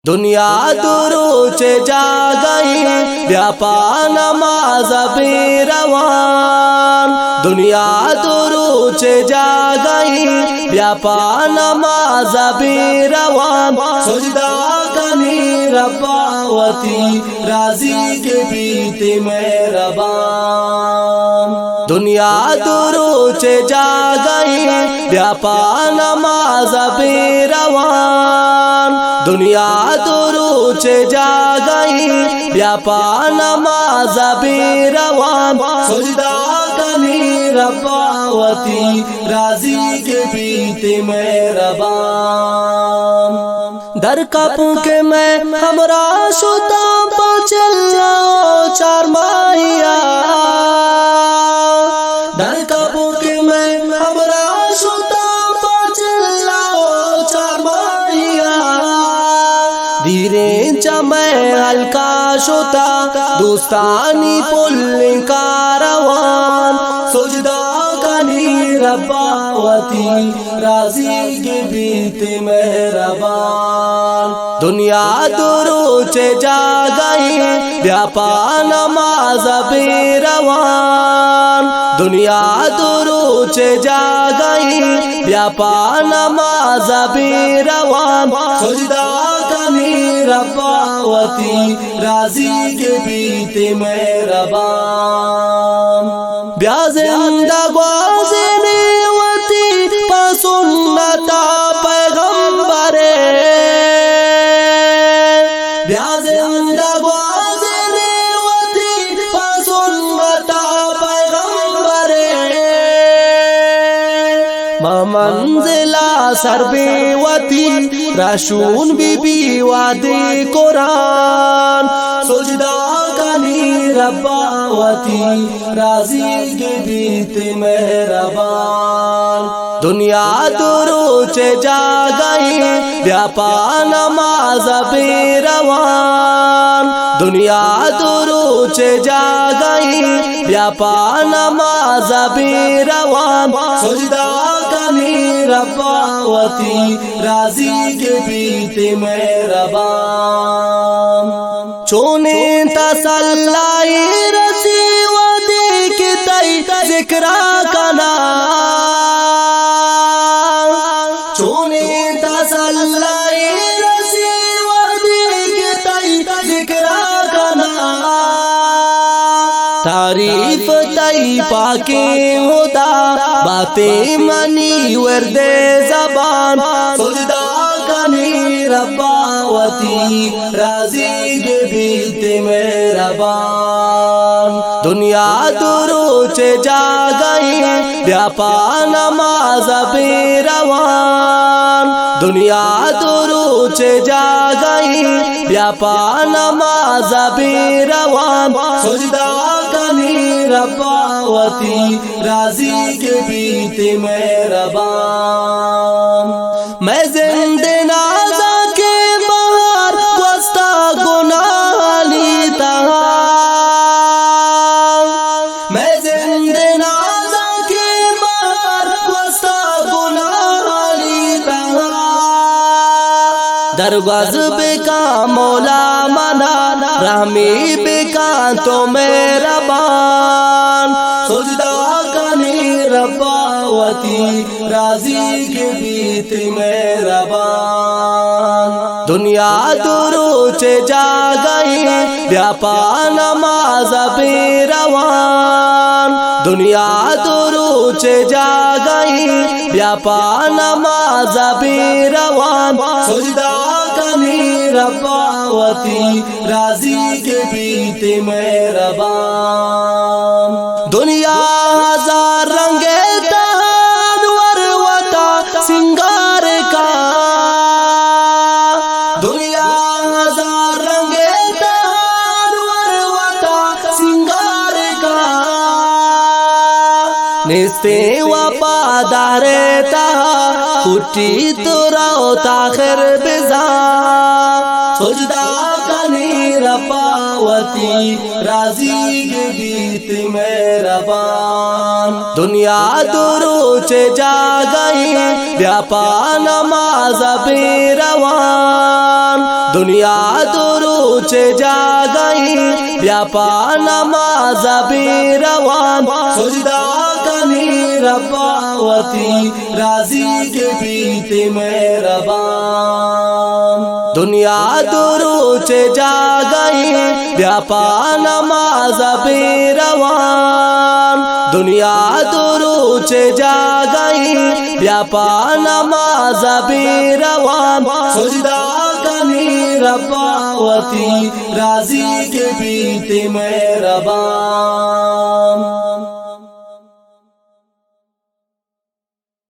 دنیا دروچ جا گئی بیا پا نماز بی روان، دنیا دروچ جا گئی بیا پا نماز بی روان، سجدہ کنی رباوتی راضی کے بیت مہربان، دنیا دروچ جا گئی بیا پا نماز بی روان، دنیا دروچ جا گئی بیا پا نماز بی روان، سجدہ کنی رباوتی راضی کے بیت مہربان، در کپوں کے میں ہمراہ شدہ پچلا چار ماہیا، در کپوں کے میں ہمراہ شدہ پچلا چار ماہیا، دیریں چمیں ہلکا شتا دوستانی پل کاروان، سجدہ کنی رباوتی راضی کے بیت مہربان، دنیا دروچ جا گئی بیا پا نماز بی روان، دنیا دروچ جا گئی بیا پا نماز بی روان، سجدہ کنی رباوتی راضی کے بیت مہربان، بیا زندہ گوازنی وتی پسنتا پیغمبرے، بیا زندہ گوازنی وتی پسنتا پیغمبرے، منزلہ سر بی وتی راشون بی بی وادی قرآن، سجدہ کنی رباوتی راضی کے بیت مہربان، دنیا دروچ جا گئی بیا پا نماز بی روان، دنیا دروچ جا گئی بیا پا نماز بی روان، سجدہ کنی رباوتی راضی کے بیت مہربان، چونے تسلائی رسی ودی کی تی ذکرہ کنا، چونے تسلائی رسی ودی کی تی ذکرہ کنا، تعریف تی پاکی خدا باتیں منی ورد زبان، سجدہ کنی رباوتی راضی کے بیت مہربان، دنیا دروچ جا گئی بیا پا نماز بی روان، دنیا دروچ جا گئی بیا پا نماز بی روان، سجدہ کنی رباوتی راضی کے بیت مہربان، میں زندہ نازا کے باہر وسطا گناہ لیتا، میں زندہ نازا کے باہر وسطا گناہ لیتا، درگاز بکا مولا منا رحمی بکا تو مہربان، سجدہ کنی رباوتی راضی کے بیت مہربان، دنیا دروچ جا گئی بیا پا نماز بی روان، دنیا دروچ جا گئی بیا پا نماز بی روان، سجدہ کنی رباوتی راضی کے بیت مہربان، دنیا ہزار رنگے انور وتا سنگار کا، دنیا ہزار رنگے انور وتا سنگار کا، نستے وفادار تا کٹی تو رو تاخر بزا، سجدہ کنی رباوتی رباوتی راضی گیت مہربان دنیا دروچ جا گئی بیاپا نماز بے روان دنیا دروچ جا گئی بیاپا نماز بے روان سجدہ کنی رباوتی راضی گیت مہربان دنیا دروچ جا گئی بیاپا نماز بے روان دنیا دروچ جا گئی بیاپا نماز بے روان سجدہ کنی رباوتی راضی گیت مہربان